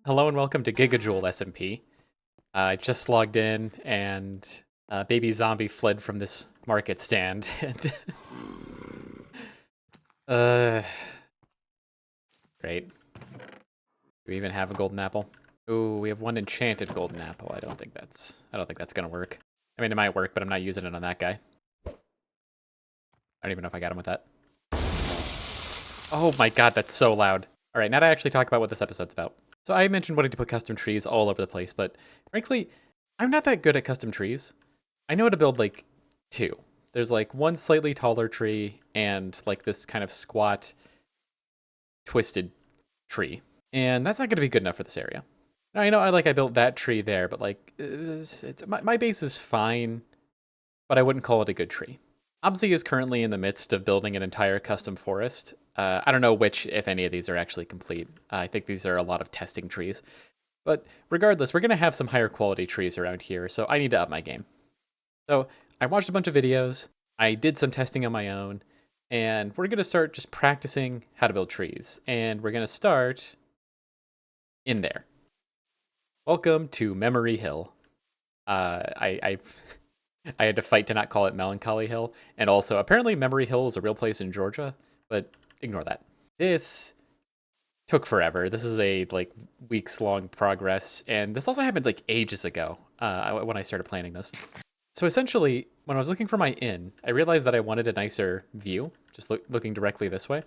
Hello and welcome to GJSMP. I just logged in and baby zombie fled from this market stand. uh, Great. Do we even have a golden apple? Ooh, we have one enchanted golden apple. I don't think that's gonna work. I mean, it might work, but I'm not using it on that guy. I don't even know if I got him with that. Oh my god, that's so loud. All right, now to actually talk about what this episode's about. So I mentioned wanting to put custom trees all over the place, but frankly, I'm not that good at custom trees. I know how to build like two. There's like one slightly taller tree and like this kind of squat, twisted tree. And that's not going to be good enough for this area. Now, I know I built that tree there, but like my base is fine, but I wouldn't call it a good tree. Obzi is currently in the midst of building an entire custom forest. I don't know which, if any of these are actually complete. I think these are a lot of testing trees. But regardless, we're going to have some higher quality trees around here, so I need to up my game. So I watched a bunch of videos, I did some testing on my own, and we're going to start just practicing how to build trees. And we're going to start in there. Welcome to Memory Hill. I I had to fight to not call it Melancholy Hill. And also, apparently Memory Hill is a real place in Georgia, but ignore that. This took forever. This is a like weeks long progress, and this also happened like ages ago when I started planning this. So essentially, when I was looking for my inn, I realized that I wanted a nicer view, just looking directly this way.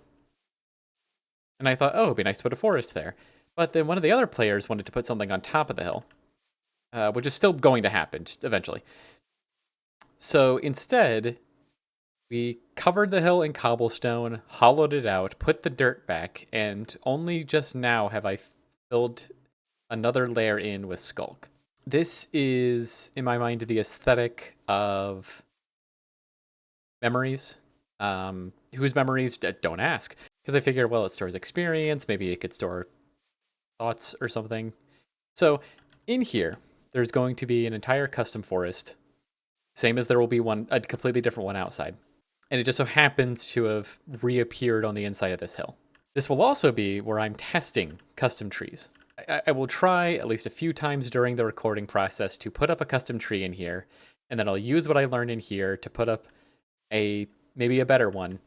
And I thought, oh, it'd be nice to put a forest there. But then one of the other players wanted to put something on top of the hill, which is still going to happen eventually. So instead, we covered the hill in cobblestone, hollowed it out, put the dirt back, and only just now have I filled another layer in with skulk. This is, in my mind, the aesthetic of memories. Whose memories? Don't ask. Because I figure, well, it stores experience. Maybe it could store thoughts or something. So in here, there's going to be an entire custom forest, same as there will be a completely different one outside. And it just so happens to have reappeared on the inside of this hill. This will also be where I'm testing custom trees. I will try at least a few times during the recording process to put up a custom tree in here, and then I'll use what I learned in here to put up maybe a better one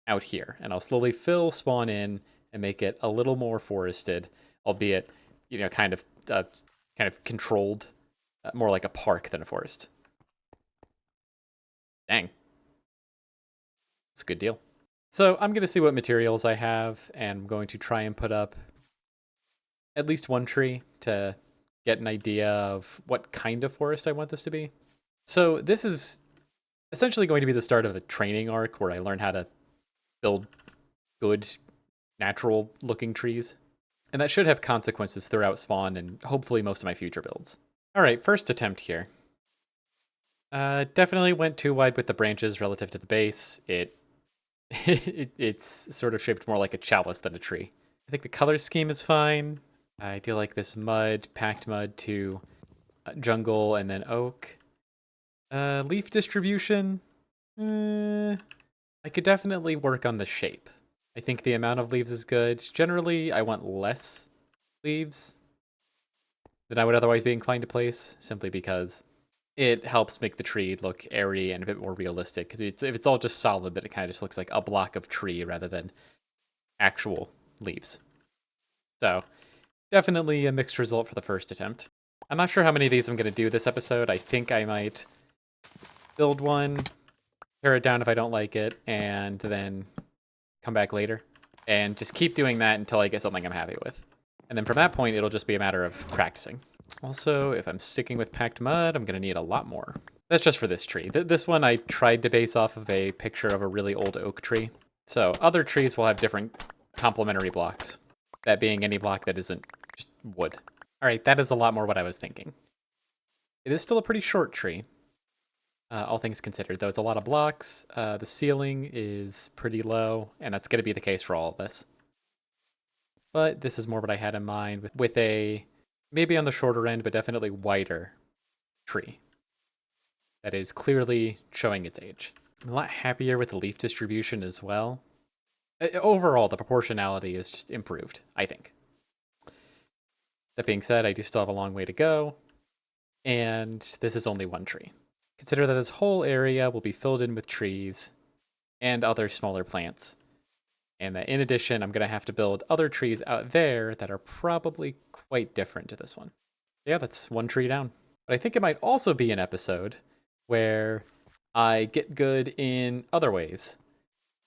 out here. And I'll slowly spawn in, and make it a little more forested, albeit, kind of controlled, more like a park than a forest. Dang. It's a good deal. So I'm going to see what materials I have, and I'm going to try and put up at least one tree to get an idea of what kind of forest I want this to be. So this is essentially going to be the start of a training arc where I learn how to build good, natural-looking trees. And that should have consequences throughout spawn and hopefully most of my future builds. All right, first attempt here. Definitely went too wide with the branches relative to the base. It's sort of shaped more like a chalice than a tree. I think the color scheme is fine. I do like this packed mud to jungle and then oak. Leaf distribution. I could definitely work on the shape. I think the amount of leaves is good. Generally, I want less leaves than I would otherwise be inclined to place, simply because it helps make the tree look airy and a bit more realistic. Because if it's all just solid, then it kind of just looks like a block of tree rather than actual leaves. So definitely a mixed result for the first attempt. I'm not sure how many of these I'm going to do this episode. I think I might build one, tear it down if I don't like it, and then come back later. And just keep doing that until I get something I'm happy with. And then from that point, it'll just be a matter of practicing. Also, if I'm sticking with packed mud, I'm going to need a lot more. That's just for this tree. This one I tried to base off of a picture of a really old oak tree. So other trees will have different complementary blocks. That being any block that isn't just wood. All right, that is a lot more what I was thinking. It is still a pretty short tree, all things considered, though it's a lot of blocks. The ceiling is pretty low, and that's going to be the case for all of this. But this is more what I had in mind with a maybe on the shorter end, but definitely wider tree that is clearly showing its age. I'm a lot happier with the leaf distribution as well. Overall, the proportionality is just improved, I think. That being said, I do still have a long way to go, and this is only one tree. Consider that this whole area will be filled in with trees and other smaller plants. And that in addition, I'm going to have to build other trees out there that are probably quite different to this one. Yeah, that's one tree down. But I think it might also be an episode where I get good in other ways.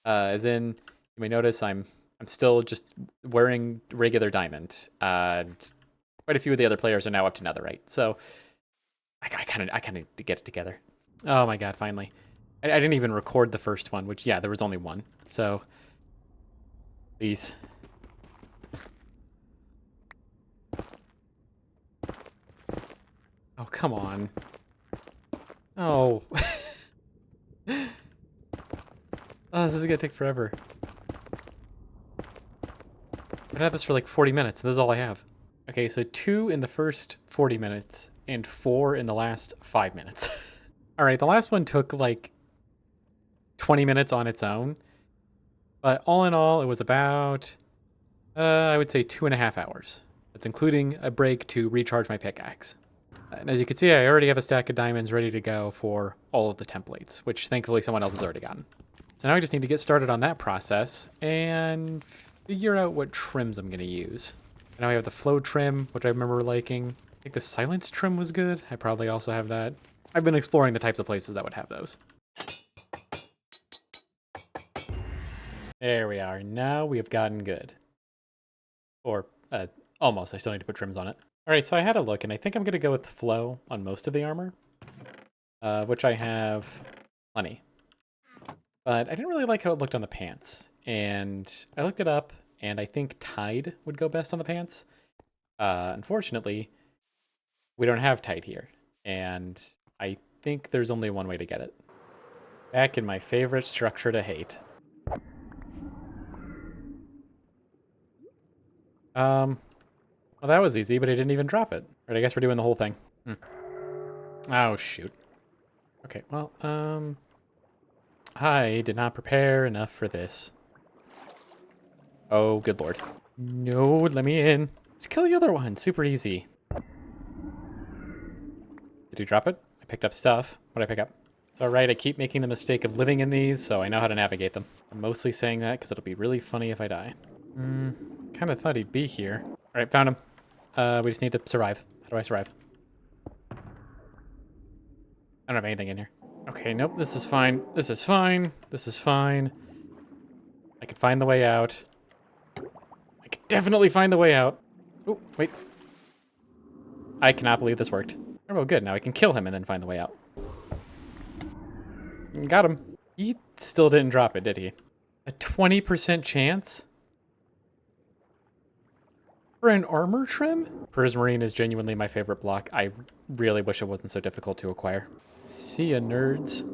As in, you may notice I'm still just wearing regular diamond. Quite a few of the other players are now up to netherite, so I kind of need to get it together. Oh my god, finally! I didn't even record the first one, which yeah, there was only one. So please. Oh come on. Oh. Oh, this is gonna take forever. I've had this for like 40 minutes. This is all I have. Okay, so 2 in the first 40 minutes and 4 in the last 5 minutes. All right, the last one took like 20 minutes on its own. But all in all, it was about, I would say 2.5 hours. That's including a break to recharge my pickaxe. And as you can see, I already have a stack of diamonds ready to go for all of the templates, which thankfully someone else has already gotten. So now I just need to get started on that process and figure out what trims I'm going to use. Now I have the flow trim, which I remember liking. I think the silence trim was good. I probably also have that. I've been exploring the types of places that would have those. There we are. Now we have gotten good. Or, almost. I still need to put trims on it. Alright, so I had a look, and I think I'm going to go with flow on most of the armor. Which I have plenty. But I didn't really like how it looked on the pants. And I looked it up, and I think Tide would go best on the pants. Unfortunately, we don't have Tide here. And I think there's only one way to get it. Back in my favorite structure to hate. Well, that was easy, but I didn't even drop it. Right, I guess we're doing the whole thing. Oh, shoot. Okay, well, I did not prepare enough for this. Oh, good lord. No, let me in. Just kill the other one. Super easy. Did you drop it? I picked up stuff. What did I pick up? It's alright, I keep making the mistake of living in these, so I know how to navigate them. I'm mostly saying that because it'll be really funny if I die. Kind of thought he'd be here. Alright, found him. We just need to survive. How do I survive? I don't have anything in here. Okay, nope, this is fine. This is fine. This is fine. I can find the way out. I can definitely find the way out. Oh, wait. I cannot believe this worked. Oh, well, good. Now I can kill him and then find the way out. Got him. He still didn't drop it, did he? A 20% chance? For an armor trim? Prismarine is genuinely my favorite block. I really wish it wasn't so difficult to acquire. See ya, nerds.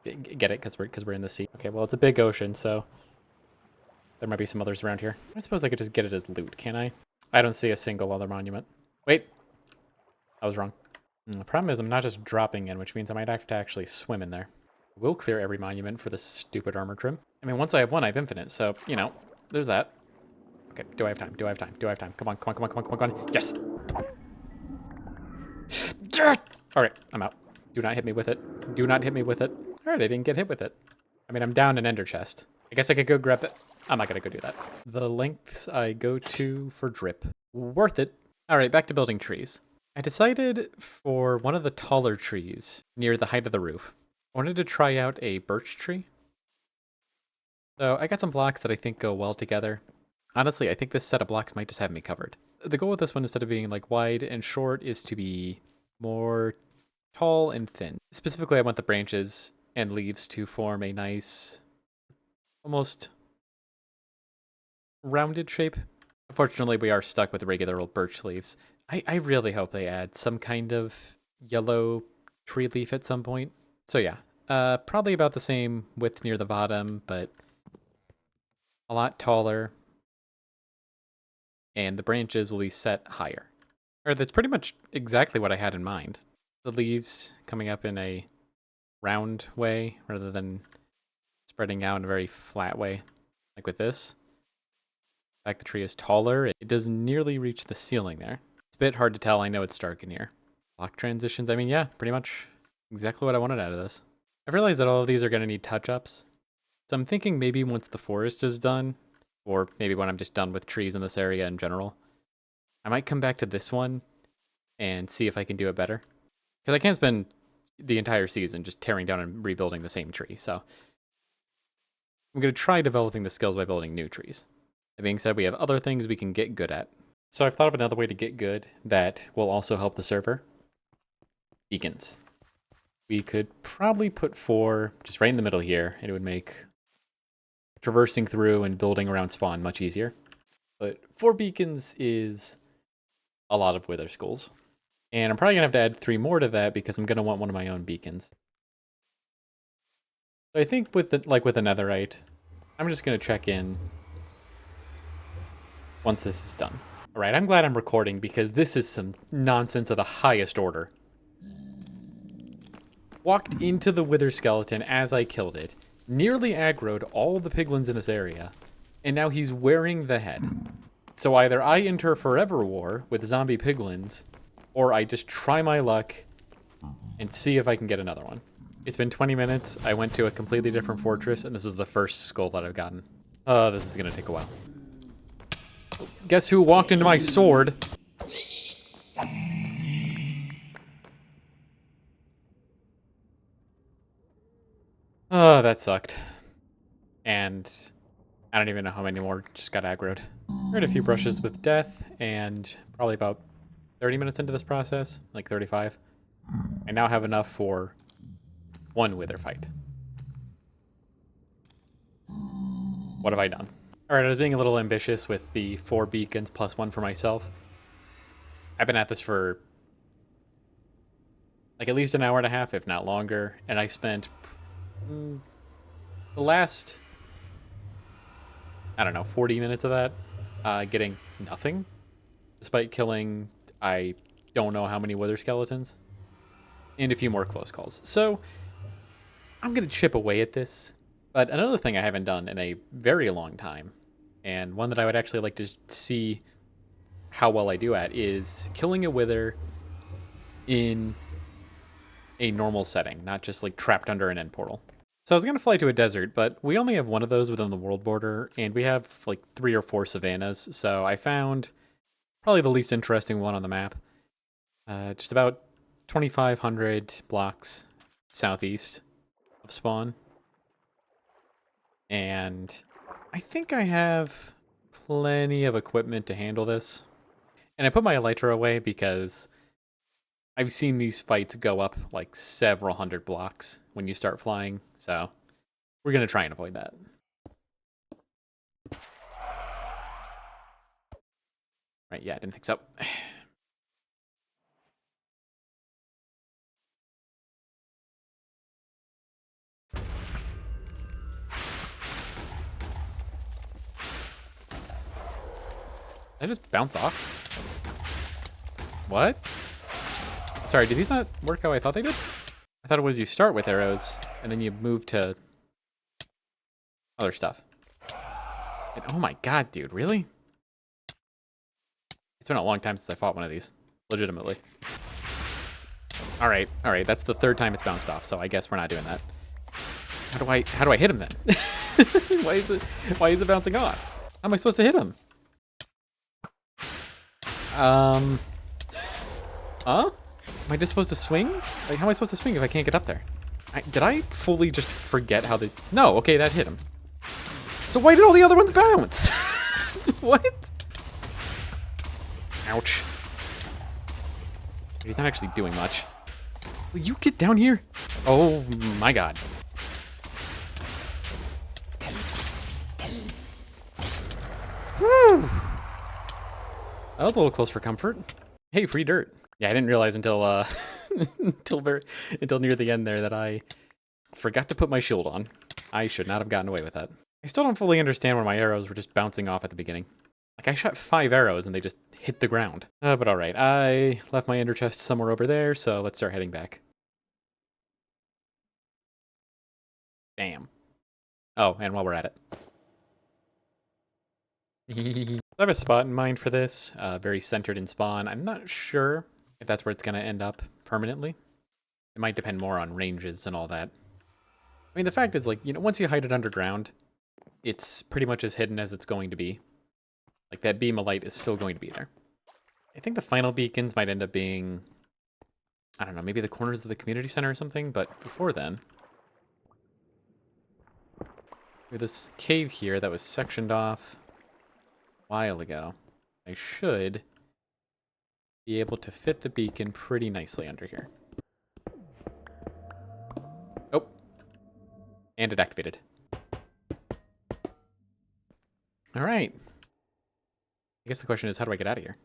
Get it? Because we're in the sea. Okay, well, it's a big ocean, so there might be some others around here. I suppose I could just get it as loot, can I? I don't see a single other monument. Wait. I was wrong. The problem is I'm not just dropping in, which means I might have to actually swim in there. We'll clear every monument for this stupid armor trim. I mean, once I have one, I have infinite, so, you know, there's that. Okay, do I have time? Do I have time? Do I have time? Come on, come on, come on, come on, come on, come on. Yes! Alright, I'm out. Do not hit me with it. Do not hit me with it. Alright, I didn't get hit with it. I mean, I'm down an ender chest. I guess I could go grab it. I'm not gonna go do that. The lengths I go to for drip. Worth it. Alright, back to building trees. I decided for one of the taller trees near the height of the roof, I wanted to try out a birch tree. So I got some blocks that I think go well together. Honestly, I think this set of blocks might just have me covered. The goal with this one, instead of being like wide and short, is to be more tall and thin. Specifically, I want the branches and leaves to form a nice, almost rounded shape. Unfortunately, we are stuck with regular old birch leaves. I really hope they add some kind of yellow tree leaf at some point. So yeah, probably about the same width near the bottom, but a lot taller. And the branches will be set higher. Or that's pretty much exactly what I had in mind. The leaves coming up in a round way rather than spreading out in a very flat way, like with this. fact the tree is taller, it doesn't nearly reach the ceiling there. It's a bit hard to tell. I know it's dark in here. Block transitions. I mean, yeah, pretty much exactly what I wanted out of this. I've realized that all of these are going to need touch-ups. So I'm thinking maybe once the forest is done, or maybe when I'm just done with trees in this area in general, I might come back to this one and see if I can do it better. Because I can't spend the entire season just tearing down and rebuilding the same tree, so I'm going to try developing the skills by building new trees. That being said, we have other things we can get good at. So I've thought of another way to get good that will also help the server. Beacons. We could probably put 4 just right in the middle here, and it would make traversing through and building around spawn much easier. But 4 beacons is a lot of wither skulls. And I'm probably going to have to add 3 more to that because I'm going to want one of my own beacons. So I think with the, like with a netherite, I'm just going to check in once this is done. All right, I'm glad I'm recording because this is some nonsense of the highest order. Walked into the wither skeleton as I killed it, nearly aggroed all the piglins in this area, and now he's wearing the head. So either I enter forever war with zombie piglins, or I just try my luck and see if I can get another one. It's been 20 minutes, I went to a completely different fortress, and this is the first skull that I've gotten. Oh, this is gonna take a while. Guess who walked into my sword? Oh, that sucked. And I don't even know how many more just got aggroed. Earned a few brushes with death, and probably about 30 minutes into this process, like 35. I now have enough for 1 wither fight. What have I done? Alright, I was being a little ambitious with the 4 beacons plus 1 for myself. I've been at this for like at least an hour and a half, if not longer, and I spent the last, I don't know, 40 minutes of that getting nothing, despite killing, I don't know how many wither skeletons, and a few more close calls. So I'm going to chip away at this. But another thing I haven't done in a very long time, and one that I would actually like to see how well I do at, is killing a wither in a normal setting, not just like trapped under an end portal. So I was going to fly to a desert, but we only have one of those within the world border, and we have like 3 or 4 savannas, so I found probably the least interesting one on the map. Just about 2,500 blocks southeast of spawn. And I think I have plenty of equipment to handle this. And I put my elytra away because I've seen these fights go up like several hundred blocks when you start flying, so we're going to try and avoid that. Right, yeah, I didn't think so. Did I just bounce off? What? Sorry, did these not work how I thought they did? I thought it was you start with arrows, and then you move to other stuff. And, oh my god, dude, really? It's been a long time since I fought one of these. Legitimately. Alright, that's the 3rd time it's bounced off, so I guess we're not doing that. How do I hit him then? Why is it bouncing off? How am I supposed to hit him? Huh? Am I just supposed to swing? Like, how am I supposed to swing if I can't get up there? Did I fully just forget how this... No, okay, that hit him. So why did all the other ones bounce? What? Ouch. He's not actually doing much. Will you get down here? Oh my god. Woo! That was a little close for comfort. Hey, free dirt. Yeah, I didn't realize until until near the end there that I forgot to put my shield on. I should not have gotten away with that. I still don't fully understand why my arrows were just bouncing off at the beginning. Like, I shot 5 arrows and they just hit the ground. But alright, I left my ender chest somewhere over there, so let's start heading back. Bam. Oh, and while we're at it. I have a spot in mind for this, very centered in spawn. I'm not sure if that's where it's going to end up permanently. It might depend more on ranges and all that. I mean, the fact is, like, you know, once you hide it underground, it's pretty much as hidden as it's going to be. Like, that beam of light is still going to be there. I think the final beacons might end up being, I don't know, maybe the corners of the community center or something, but before then, we have this cave here that was sectioned off a while ago. I should be able to fit the beacon pretty nicely under here. Oh, and it activated. All right. I guess the question is, how do I get out of here?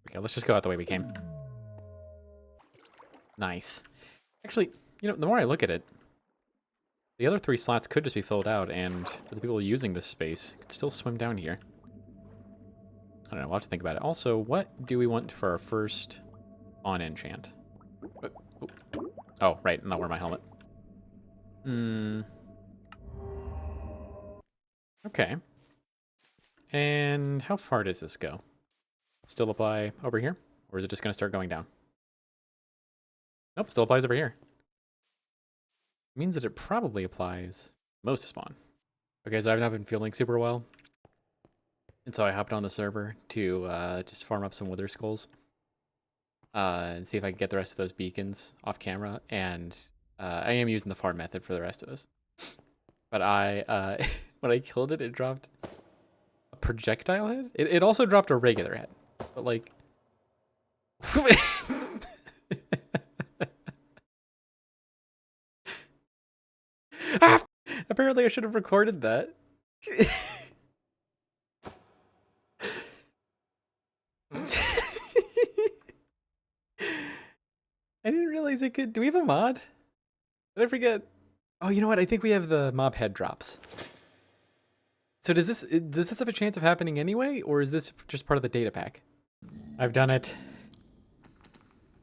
Okay, let's just go out the way we came. Nice. Actually, you know, the more I look at it, the other 3 slots could just be filled out, and for the people using this space, could still swim down here. I don't know, we'll have to think about it. Also, what do we want for our first on enchant? Oh, right, I'm not wearing my helmet. Okay. And how far does this go? Still apply over here? Or is it just going to start going down? Nope, still applies over here. Means that it probably applies most to spawn. Okay, so I've not been feeling super well. And so I hopped on the server to just farm up some wither skulls. And see if I can get the rest of those beacons off camera. And I am using the farm method for the rest of this. But when I killed it, it dropped a projectile head? It also dropped a regular head. But like... Ah! Apparently I should have recorded that. I didn't realize it could... Do we have a mod? Did I forget? Oh, you know what? I think we have the mob head drops. So does this have a chance of happening anyway? Or is this just part of the data pack? I've done it.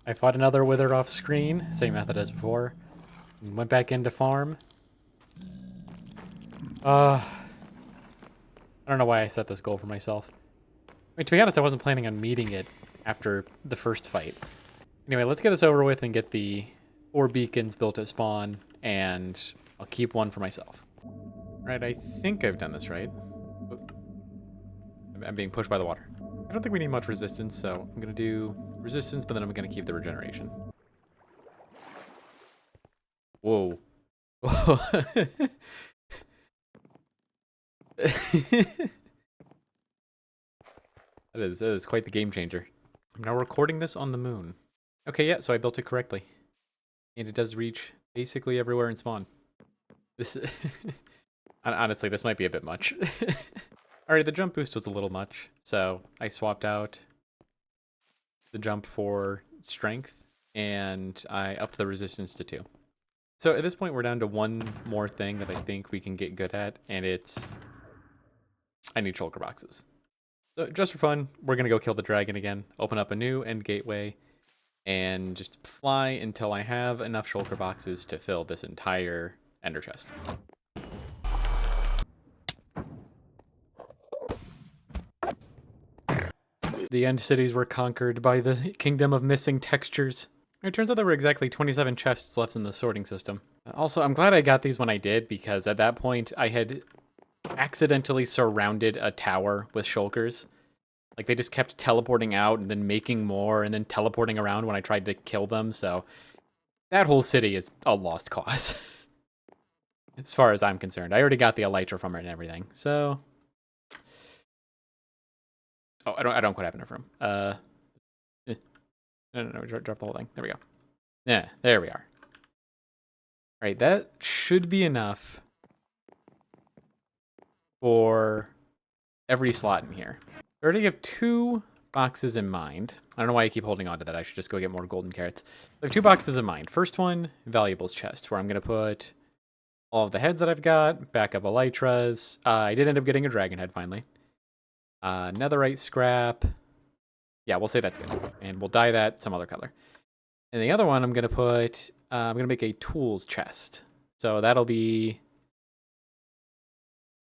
I fought another wither off screen. Same method as before. Went back into farm. I don't know why I set this goal for myself. I mean, to be honest, I wasn't planning on meeting it after the first fight. Anyway, let's get this over with and get the 4 beacons built at spawn, and I'll keep one for myself. Right, I think I've done this right. I'm being pushed by the water. I don't think we need much resistance, so I'm going to do resistance, but then I'm going to keep the regeneration. Whoa. Whoa. That is quite the game changer. I'm now recording this on the moon. Okay, yeah, so I built it correctly. And it does reach basically everywhere in spawn. This honestly, this might be a bit much. Alright, the jump boost was a little much, so I swapped out the jump for strength, and I upped the resistance to 2. So at this point, we're down to one more thing that I think we can get good at, and it's... I need shulker boxes. So just for fun, we're going to go kill the dragon again, open up a new end gateway, and just fly until I have enough shulker boxes to fill this entire ender chest. The end cities were conquered by the kingdom of missing textures. It turns out there were exactly 27 chests left in the sorting system. Also, I'm glad I got these when I did, because at that point I had accidentally surrounded a tower with shulkers. Like, they just kept teleporting out and then making more and then teleporting around when I tried to kill them, so that whole city is a lost cause. As far as I'm concerned. I already got the elytra from it and everything, so... Oh, I don't quite have enough room. No, drop the whole thing. There we go. Yeah, there we are. All right, that should be enough for every slot in here. I already have 2 boxes in mind. I don't know why I keep holding on to that. I should just go get more golden carrots. I have 2 boxes in mind. First one, valuables chest, where I'm going to put all of the heads that I've got, backup elytras. I did end up getting a dragon head finally. Netherite scrap. Yeah, we'll say that's good. And we'll dye that some other color. And the other one I'm going to put, I'm going to make a tools chest. So that'll be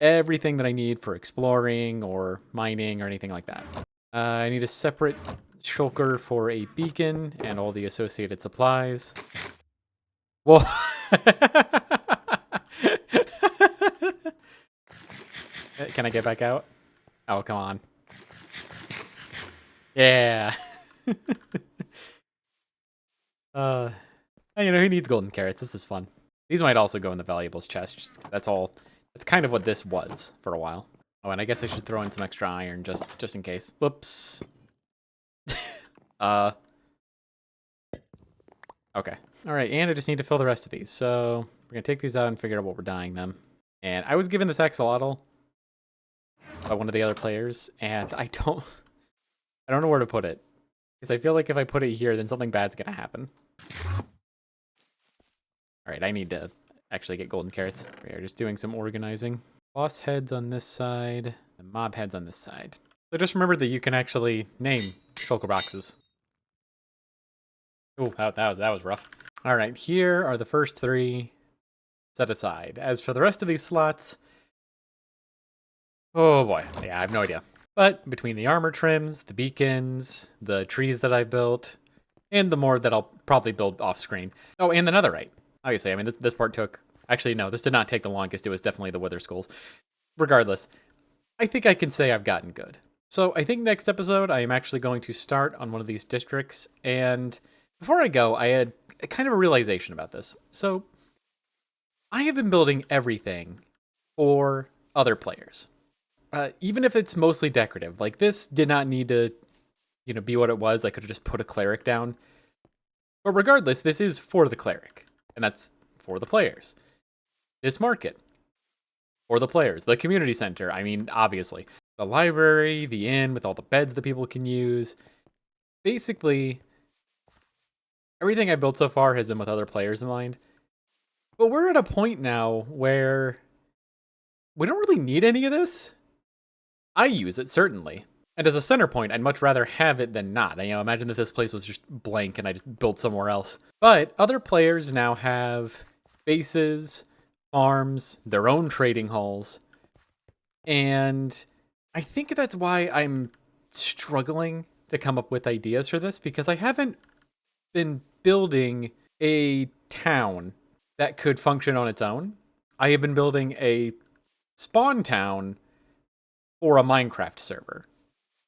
everything that I need for exploring or mining or anything like that. I need a separate shulker for a beacon and all the associated supplies. Whoa. Can I get back out? Oh, come on. Yeah. You know, who needs golden carrots? This is fun. These might also go in the valuables chest. That's all. That's kind of what this was for a while. Oh, and I guess I should throw in some extra iron just in case. Whoops. Okay. All right, and I just need to fill the rest of these. So we're gonna take these out and figure out what we're dyeing them. And I was given this axolotl by one of the other players, and I don't know where to put it. Because I feel like if I put it here, then something bad's gonna happen. All right, I need to actually get golden carrots. We are just doing some organizing. Boss heads on this side, and mob heads on this side. So just remember that you can actually name shulker boxes. Oh, that was rough. All right, here are the first 3 set aside. As for the rest of these slots, oh boy, yeah, I have no idea. But between the armor trims, the beacons, the trees that I built, and the more that I'll probably build off screen. Oh, and the netherite. Obviously, I mean, this part took... Actually, no, this did not take the longest. It was definitely the wither skulls. Regardless, I think I can say I've gotten good. So I think next episode, I am actually going to start on one of these districts. And before I go, I had kind of a realization about this. So I have been building everything for other players. Even if it's mostly decorative. Like, this did not need to, you know, be what it was. I could have just put a cleric down. But regardless, this is for the cleric. And that's for the players. This market, for the players. The community center, I mean, obviously. The library, the inn with all the beds that people can use. Basically, everything I built so far has been with other players in mind. But we're at a point now where we don't really need any of this. I use it, certainly. And as a center point, I'd much rather have it than not. You know, imagine if this place was just blank and I just built somewhere else. But other players now have bases, farms, their own trading halls. And I think that's why I'm struggling to come up with ideas for this, because I haven't been building a town that could function on its own. I have been building a spawn town for a Minecraft server.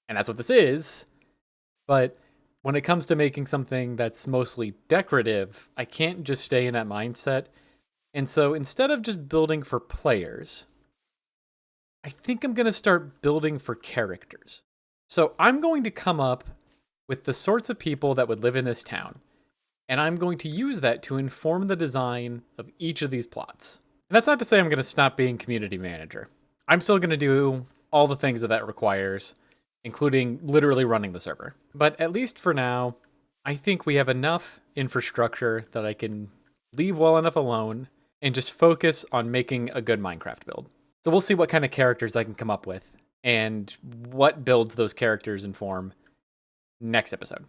And that's what this is. But when it comes to making something that's mostly decorative, I can't just stay in that mindset. And so instead of just building for players, I think I'm going to start building for characters. So I'm going to come up with the sorts of people that would live in this town. And I'm going to use that to inform the design of each of these plots. And that's not to say I'm going to stop being community manager. I'm still going to do all the things that requires, including literally running the server. But at least for now, I think we have enough infrastructure that I can leave well enough alone and just focus on making a good Minecraft build. So we'll see what kind of characters I can come up with and what builds those characters inform next episode.